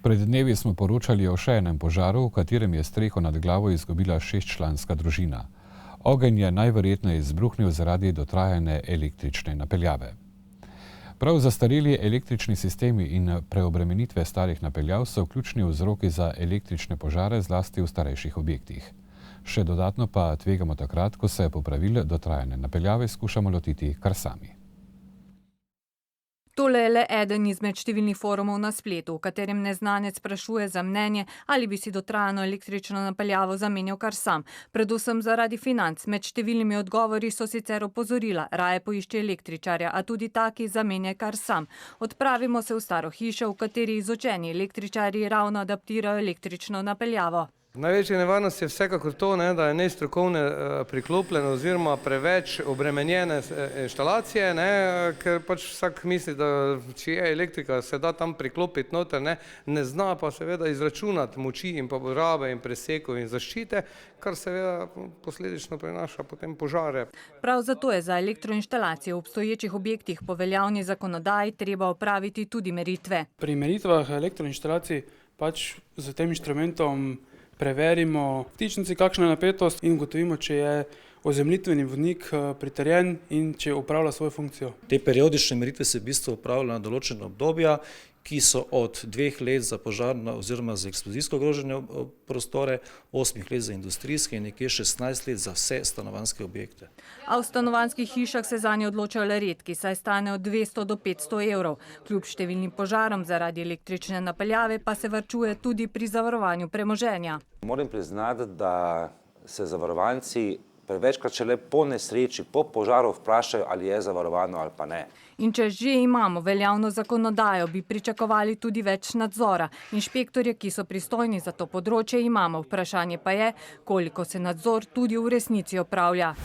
Pred dnevi smo poročali o še enem požaru, v katerem je streho nad glavo izgubila 6-članska družina. Ogenj je najverjetneje izbruhnil zaradi dotrajane električne napeljave. Prav zastareli električni sistemi in preobremenitve starih napeljav so ključni vzroki za električne požare, zlasti v starejših objektih. Še dodatno pa tvegamo takrat, ko se popravil dotrajane napeljave skušamo lotiti kar sami. Tole je le eden izmed številnih forumov na spletu, v katerem neznanec sprašuje za mnenje, ali bi si dotrajano električno napeljavo zamenjal kar sam. Predvsem zaradi financ. Med številnimi odgovori so sicer opozorila, raje poišči električarja, a tudi taki zamenjaj kar sam. Odpravimo se v staro hišo, v kateri izučeni električarji ravno adaptirajo električno napeljavo. Največja nevarnost je vsekakor to, da je nestrokovne priklopljene oziroma preveč obremenjene inštalacije, ker pač vsak misli, da če je elektrika, se da tam priklopiti noter, ne zna pa seveda izračunati moči in pa rabe in presekov in zaščite, kar seveda posledično prinaša potem požare. Prav zato je za elektroinštalacije v obstoječih objektih po veljavni zakonodaji treba opraviti tudi meritve. Pri meritvah elektroinštalacij pač z tem inštrumentom preverimo vtičnici, kakšna je napetost in ugotovimo, če je ozemljitveni vodnik pritrjen in če upravlja svojo funkcijo. Te periodične meritve se v bistvu upravljajo na določena obdobja, ki so od 2 let za požarno oziroma za eksplozijsko ogrožene prostore, 8 let za industrijske in nekje 16 let za vse stanovanjske objekte. A v stanovanjskih hišah se zanje odločajo le redki, saj stane od 200 do 500 evrov. Kljub številnim požarom zaradi električne napeljave pa se varčuje tudi pri zavarovanju premoženja. Moram priznati, da se zavarovanci prevečkrat šele po nesreči, po požaru vprašajo, ali je zavarovano ali pa ne. In če že imamo veljavno zakonodajo, bi pričakovali tudi več nadzora. Inšpektorje, ki so pristojni za to področje, imamo. Vprašanje pa je, koliko se nadzor tudi v resnici opravlja.